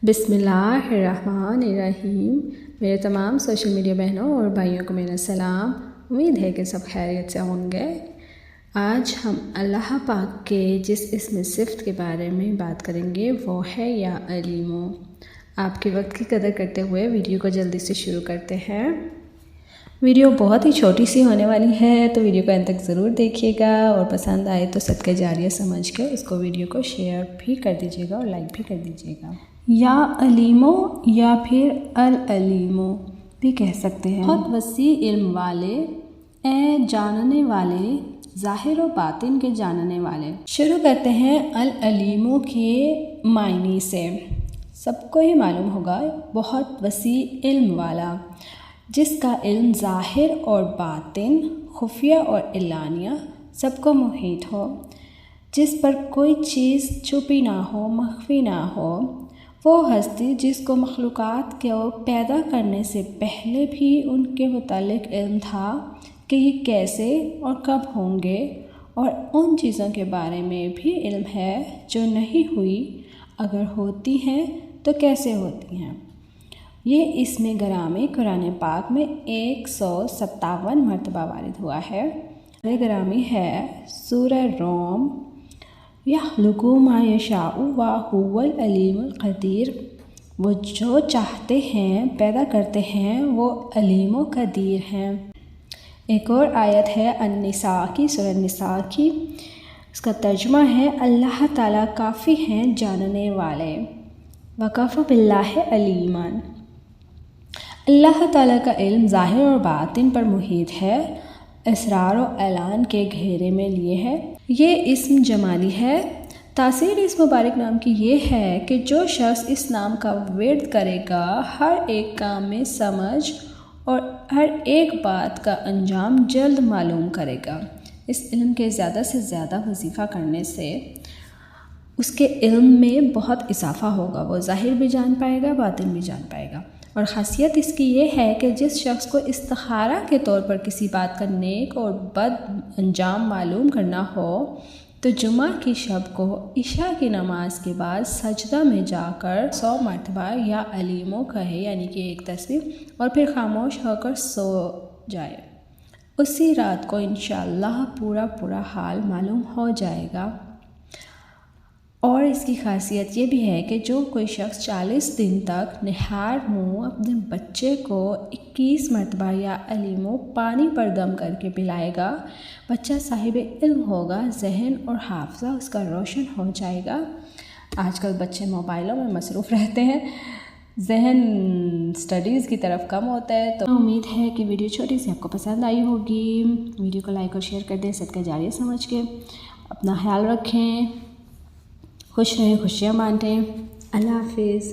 بسم اللہ الرحمن الرحیم۔ میرے تمام سوشل میڈیا بہنوں اور بھائیوں کو میرا سلام۔ امید ہے کہ سب خیریت سے ہوں گے۔ آج ہم اللہ پاک کے جس اسم صفت کے بارے میں بات کریں گے وہ ہے یا علیمو۔ آپ کے وقت کی قدر کرتے ہوئے ویڈیو کو جلدی سے شروع کرتے ہیں۔ ویڈیو بہت ہی چھوٹی سی ہونے والی ہے تو ویڈیو کو اند تک ضرور دیکھیے گا، اور پسند آئے تو صدقہ جاریہ سمجھ کے اس کو ویڈیو کو شیئر بھی کر دیجیے گا اور لائک بھی کر دیجیے گا۔ یا علیمو یا پھر العلیمو بھی کہہ سکتے ہیں۔ بہت وسیع علم والے، اے جاننے والے، ظاہر و باطن کے جاننے والے۔ شروع کرتے ہیں العلیمو کے معنی سے۔ سب کو یہ معلوم ہوگا بہت وسیع علم والا، جس کا علم ظاہر اور باطن، خفیہ اور اعلانیہ سب کو محیط ہو، جس پر کوئی چیز چھپی نہ ہو، مخفی نہ ہو۔ وہ ہستی جس کو مخلوقات کو پیدا کرنے سے پہلے بھی ان کے متعلق علم تھا کہ یہ کیسے اور کب ہوں گے، اور ان چیزوں کے بارے میں بھی علم ہے جو نہیں ہوئی، اگر ہوتی ہیں تو کیسے ہوتی ہیں۔ یہ اسم گرامی قرآن پاک میں 157 مرتبہ وارد ہوا ہے۔ گرامی ہے سورہ روم، یخلق ما یشاء وہو العلیم القدیر۔ وہ جو چاہتے ہیں پیدا کرتے ہیں، وہ علیم و قدیر ہیں۔ ایک اور آیت ہے النساء کی، سورہ النساء کی، اس کا ترجمہ ہے اللہ تعالیٰ کافی ہیں جاننے والے، وَكَفَى بِاللَّهِ عَلِيمًا۔ اللہ تعالیٰ کا علم ظاہر اور باطن پر محیط ہے، اسرار و اعلان کے گھیرے میں لیے ہے۔ یہ اسم جمالی ہے۔ تاثیر اس مبارک نام کی یہ ہے کہ جو شخص اس نام کا ورد کرے گا، ہر ایک کام میں سمجھ اور ہر ایک بات کا انجام جلد معلوم کرے گا۔ اس علم کے زیادہ سے زیادہ وظیفہ کرنے سے اس کے علم میں بہت اضافہ ہوگا، وہ ظاہر بھی جان پائے گا، باطن بھی جان پائے گا۔ اور خاصیت اس کی یہ ہے کہ جس شخص کو استخارہ کے طور پر کسی بات کا نیک اور بد انجام معلوم کرنا ہو تو جمعہ کی شب کو عشاء کی نماز کے بعد سجدہ میں جا کر 100 مرتبہ یا علیمو کہے، یعنی کہ ایک تسبیح، اور پھر خاموش ہو کر سو جائے۔ اسی رات کو انشاءاللہ پورا حال معلوم ہو جائے گا۔ اور اس کی خاصیت یہ بھی ہے کہ جو کوئی شخص 40 دن تک نہار منہ اپنے بچے کو 21 مرتبہ یا علیمو پانی پر دم کر کے پلائے گا، بچہ صاحب علم ہوگا، ذہن اور حافظہ اس کا روشن ہو جائے گا۔ آج کل بچے موبائلوں میں مصروف رہتے ہیں، ذہن سٹڈیز کی طرف کم ہوتا ہے، تو امید ہے کہ ویڈیو چھوٹی سی آپ کو پسند آئی ہوگی۔ ویڈیو کو لائک اور شیئر کر دیں صدقہ جاریہ سمجھ کے۔ اپنا خیال رکھیں، خوش رہیں، خوشیاں بانٹیں۔ اللہ حافظ۔